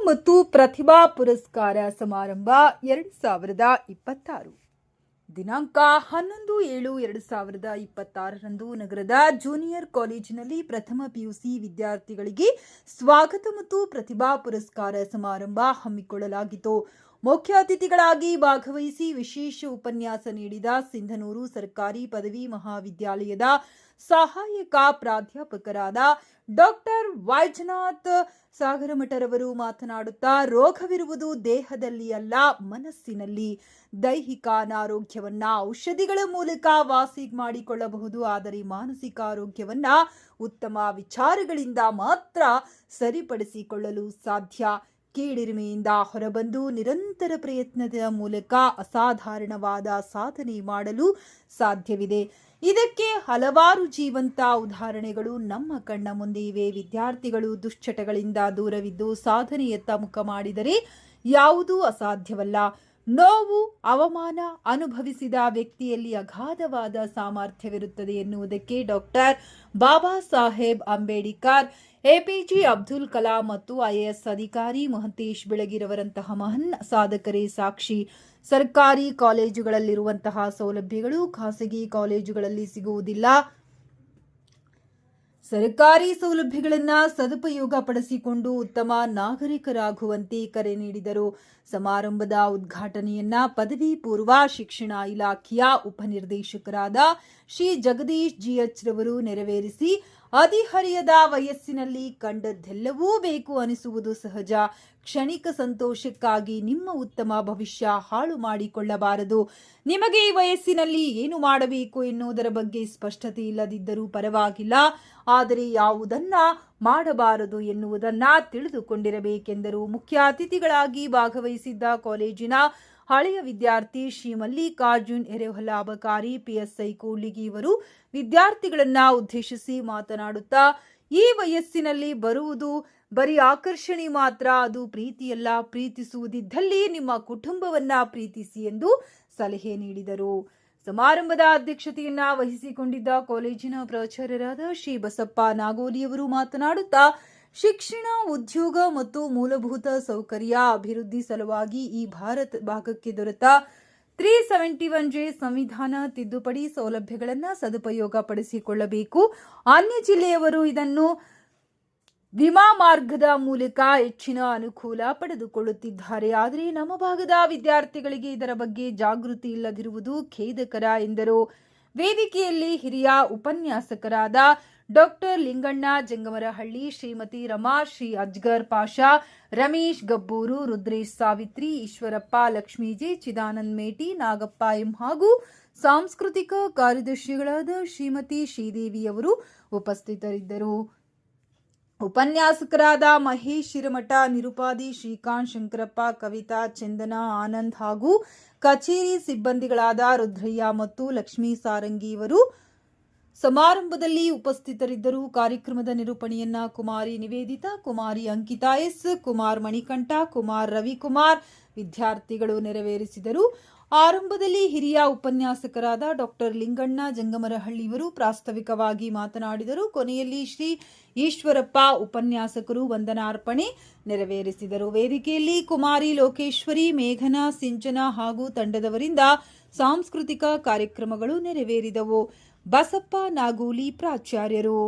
ಮತ್ತು ಪ್ರತಿಭಾ ಪುರಸ್ಕಾರ ಸಮಾರಂಭ 2026 ದಿನಾಂಕ 11/7/2026ರಂದು ನಗರದ ಜೂನಿಯರ್ ಕಾಲೇಜಿನಲ್ಲಿ ಪ್ರಥಮ ಪಿಯುಸಿ ವಿದ್ಯಾರ್ಥಿಗಳಿಗೆ ಸ್ವಾಗತ ಮತ್ತು ಪ್ರತಿಭಾ ಪುರಸ್ಕಾರ ಸಮಾರಂಭ ಹಮ್ಮಿಕೊಳ್ಳಲಾಗಿತ್ತು. ಮುಖ್ಯ ಅತಿಥಿಗಳಾಗಿ ಭಾಗವಹಿಸಿ ವಿಶೇಷ ಉಪನ್ಯಾಸ ನೀಡಿದ ಸಿಂಧನೂರು ಸರ್ಕಾರಿ ಪದವಿ ಮಹಾವಿದ್ಯಾಲಯದ ಸಹಾಯಕ ಪ್ರಾಧ್ಯಾಪಕರಾದ ಡಾಕ್ಟರ್ ವೈಜನಾಥ್ ಸಾಗರಮಠರವರು ಮಾತನಾಡುತ್ತಾ, ರೋಗವಿರುವುದು ದೇಹದಲ್ಲಿ ಅಲ್ಲ, ಮನಸ್ಸಿನಲ್ಲಿ. ದೈಹಿಕ ಅನಾರೋಗ್ಯವನ್ನ ಔಷಧಿಗಳ ಮೂಲಕ ವಾಸಿ ಮಾಡಿಕೊಳ್ಳಬಹುದು, ಆದರೆ ಮಾನಸಿಕ ಆರೋಗ್ಯವನ್ನ ಉತ್ತಮ ವಿಚಾರಗಳಿಂದ ಮಾತ್ರ ಸರಿಪಡಿಸಿಕೊಳ್ಳಲು ಸಾಧ್ಯ. ಕೀಳಿರಿಮೆಯಿಂದ ಹೊರಬಂದು ನಿರಂತರ ಪ್ರಯತ್ನದ ಮೂಲಕ ಅಸಾಧಾರಣವಾದ ಸಾಧನೆ ಮಾಡಲು ಸಾಧ್ಯವಿದೆ. ಇದಕ್ಕೆ ಹಲವಾರು ಜೀವಂತ ಉದಾಹರಣೆಗಳು ನಮ್ಮ ಕಣ್ಣ ಮುಂದೆ ಇವೆ. ವಿದ್ಯಾರ್ಥಿಗಳು ದುಶ್ಚಟಗಳಿಂದ ದೂರವಿದ್ದು ಸಾಧನೆಯತ್ತ ಮುಖ ಮಾಡಿದರೆ ಯಾವುದೂ ಅಸಾಧ್ಯವಲ್ಲ. ನೋವು, ಅವಮಾನ ಅನುಭವಿಸಿದ ವ್ಯಕ್ತಿಯಲ್ಲಿ ಅಗಾಧವಾದ ಸಾಮರ್ಥ್ಯವಿರುತ್ತದೆ ಎನ್ನುವುದಕ್ಕೆ ಡಾಕ್ಟರ್ ಬಾಬಾ ಸಾಹೇಬ್ ಅಂಬೇಡ್ಕರ್, ಎಪಿಜೆ ಅಬ್ದುಲ್ ಕಲಾಂ ಮತ್ತು ಐಎಎಸ್ ಅಧಿಕಾರಿ ಮಹಂತೇಶ್ ಬೆಳಗಿರವರಂತಹ ಮಹಾನ್ ಸಾಧಕರೇ ಸಾಕ್ಷಿ. ಸರ್ಕಾರಿ ಕಾಲೇಜುಗಳಲ್ಲಿರುವಂತಹ ಸೌಲಭ್ಯಗಳು ಖಾಸಗಿ ಕಾಲೇಜುಗಳಲ್ಲಿ ಸಿಗುವುದಿಲ್ಲ. ಸರ್ಕಾರಿ ಸೌಲಭ್ಯಗಳನ್ನು ಸದುಪಯೋಗ ಪಡಿಸಿಕೊಂಡು ಉತ್ತಮ ನಾಗರಿಕರಾಗುವಂತೆ ಕರೆ ನೀಡಿದರು. ಸಮಾರಂಭದ ಉದ್ಘಾಟನೆಯನ್ನ ಪದವಿ ಪೂರ್ವ ಶಿಕ್ಷಣ ಇಲಾಖೆಯ ಉಪನಿರ್ದೇಶಕರಾದ ಶ್ರೀ ಜಗದೀಶ್ ಜಿಎಚ್ ರವರು ನೆರವೇರಿಸಿ, ಹದಿಹರೆಯದ ವಯಸ್ಸಿನಲ್ಲಿ ಕಂಡದ್ದೆಲ್ಲವೂ ಬೇಕು ಅನಿಸುವುದು ಸಹಜ. ಕ್ಷಣಿಕ ಸಂತೋಷಕ್ಕಾಗಿ ನಿಮ್ಮ ಉತ್ತಮ ಭವಿಷ್ಯ ಹಾಳು ಮಾಡಿಕೊಳ್ಳಬಾರದು. ನಿಮಗೆ ಈ ವಯಸ್ಸಿನಲ್ಲಿ ಏನು ಮಾಡಬೇಕು ಎನ್ನುವುದರ ಬಗ್ಗೆ ಸ್ಪಷ್ಟತೆ ಇಲ್ಲದಿದ್ದರೂ ಪರವಾಗಿಲ್ಲ, ಆದರೆ ಯಾವುದನ್ನ ಮಾಡಬಾರದು ಎನ್ನುವುದನ್ನ ತಿಳಿದುಕೊಂಡಿರಬೇಕೆಂದರು. ಮುಖ್ಯ ಅತಿಥಿಗಳಾಗಿ ಭಾಗವಹಿಸಿದ್ದ ಕಾಲೇಜಿನ ಹಳೆಯ ವಿದ್ಯಾರ್ಥಿ ಶ್ರೀ ಮಲ್ಲಿಕಾರ್ಜುನ್ ಎರೆಹೊಲ ಅಬಕಾರಿ ಪಿಎಸ್ಐ ಕೂಡ್ಲಿಗಿ ಇವರು ವಿದ್ಯಾರ್ಥಿಗಳನ್ನ ಉದ್ದೇಶಿಸಿ ಮಾತನಾಡುತ್ತಾ, ಈ ವಯಸ್ಸಿನಲ್ಲಿ ಬರುವುದು ಬರೀ ಆಕರ್ಷಣೆ ಮಾತ್ರ, ಅದು ಪ್ರೀತಿಯಲ್ಲ. ಪ್ರೀತಿಸುವುದಿದ್ದಲ್ಲಿ ನಿಮ್ಮ ಕುಟುಂಬವನ್ನ ಪ್ರೀತಿಸಿ ಎಂದು ಸಲಹೆ ನೀಡಿದರು. ಸಮಾರಂಭದ ಅಧ್ಯಕ್ಷತೆಯನ್ನ ವಹಿಸಿಕೊಂಡಿದ್ದ ಕಾಲೇಜಿನ ಪ್ರಾಚಾರ್ಯರಾದ ಶ್ರೀ ಬಸಪ್ಪ ನಾಗೋಲಿಯವರು ಮಾತನಾಡುತ್ತಾ, ಶಿಕ್ಷಣ, ಉದ್ಯೋಗ ಮತ್ತು ಮೂಲಭೂತ ಸೌಕರ್ಯ ಅಭಿವೃದ್ಧಿ ಸಲುವಾಗಿ ಈ ಭಾರತ ಭಾಗಕ್ಕೆ ದೊರೆತ 371J ಸಂವಿಧಾನ ತಿದ್ದುಪಡಿ ಸೌಲಭ್ಯಗಳನ್ನು ಸದುಪಯೋಗ ಪಡಿಸಿಕೊಳ್ಳಬೇಕು. ಅನ್ಯ ಜಿಲ್ಲೆಯವರು ಇದನ್ನು ವಿಮಾ ಮಾರ್ಗದ ಮೂಲಕ ಹೆಚ್ಚಿನ ಅನುಕೂಲ ಪಡೆದುಕೊಳ್ಳುತ್ತಿದ್ದಾರೆ. ಆದರೆ ನಮ್ಮ ಭಾಗದ ವಿದ್ಯಾರ್ಥಿಗಳಿಗೆ ಇದರ ಬಗ್ಗೆ ಜಾಗೃತಿ ಇಲ್ಲದಿರುವುದು ಖೇದಕರ ಎಂದರು. ವೇದಿಕೆಯಲ್ಲಿ ಹಿರಿಯ ಉಪನ್ಯಾಸಕರಾದ ಡಾಕ್ಟರ್ ಲಿಂಗಣ್ಣ ಜಂಗಮರಹಳ್ಳಿ, ಶ್ರೀಮತಿ ರಮಾ, ಶ್ರೀ ಅಜ್ಗರ್ ಪಾಷಾ, ರಮೇಶ್ ಗಬ್ಬೂರು, ರುದ್ರೇಶ್ ಸಾವಿತ್ರಿ, ಈಶ್ವರಪ್ಪ, ಲಕ್ಷ್ಮೀ ಜೆ, ಚಿದಾನಂದ್ ಮೇಟಿ, ನಾಗಪ್ಪ ಎಂ ಹಾಗೂ ಸಾಂಸ್ಕೃತಿಕ ಕಾರ್ಯದರ್ಶಿಗಳಾದ ಶ್ರೀಮತಿ ಶ್ರೀದೇವಿಯವರು ಉಪಸ್ಥಿತರಿದ್ದರು. ಉಪನ್ಯಾಸಕರಾದ ಮಹೇಶ್ ಶಿರಮಠ, ನಿರುಪಾದಿ, ಶ್ರೀಕಾಂತ್, ಶಂಕರಪ್ಪ, ಕವಿತಾ, ಚಂದನ, ಆನಂದ್ ಹಾಗೂ ಕಚೇರಿ ಸಿಬ್ಬಂದಿಗಳಾದ ರುದ್ರಯ್ಯ ಮತ್ತು ಲಕ್ಷ್ಮೀ ಸಾರಂಗಿ ಇವರು ಸಮಾರಂಭದಲ್ಲಿ ಉಪಸ್ಥಿತರಿದ್ದರು. ಕಾರ್ಯಕ್ರಮದ ನಿರೂಪಣೆಯನ್ನ ಕುಮಾರಿ ನಿವೇದಿತಾ, ಕುಮಾರಿ ಅಂಕಿತಾ ಎಸ್, ಕುಮಾರ್ ಮಣಿಕಂಠ, ಕುಮಾರ್ ರವಿಕುಮಾರ್ ವಿದ್ಯಾರ್ಥಿಗಳು ನೆರವೇರಿಸಿದರು. ಆರಂಭದಲ್ಲಿ ಹಿರಿಯ ಉಪನ್ಯಾಸಕರಾದ ಡಾಕ್ಟರ್ ಲಿಂಗಣ್ಣ ಜಂಗಮರಹಳ್ಳಿಯವರು ಪ್ರಾಸ್ತಾವಿಕವಾಗಿ ಮಾತನಾಡಿದರು. ಕೊನೆಯಲ್ಲಿ ಶ್ರೀ ಈಶ್ವರಪ್ಪ ಉಪನ್ಯಾಸಕರು ವಂದನಾರ್ಪಣೆ ನೆರವೇರಿಸಿದರು. ವೇದಿಕೆಯಲ್ಲಿ ಕುಮಾರಿ ಲೋಕೇಶ್ವರಿ, ಮೇಘನಾ, ಸಿಂಚನ ಹಾಗೂ ತಂಡದವರಿಂದ ಸಾಂಸ್ಕೃತಿಕ ಕಾರ್ಯಕ್ರಮಗಳು ನೆರವೇರಿದವು. ಬಸಪ್ಪ ನಾಗೋಲಿ ಪ್ರಾಚಾರ್ಯರು.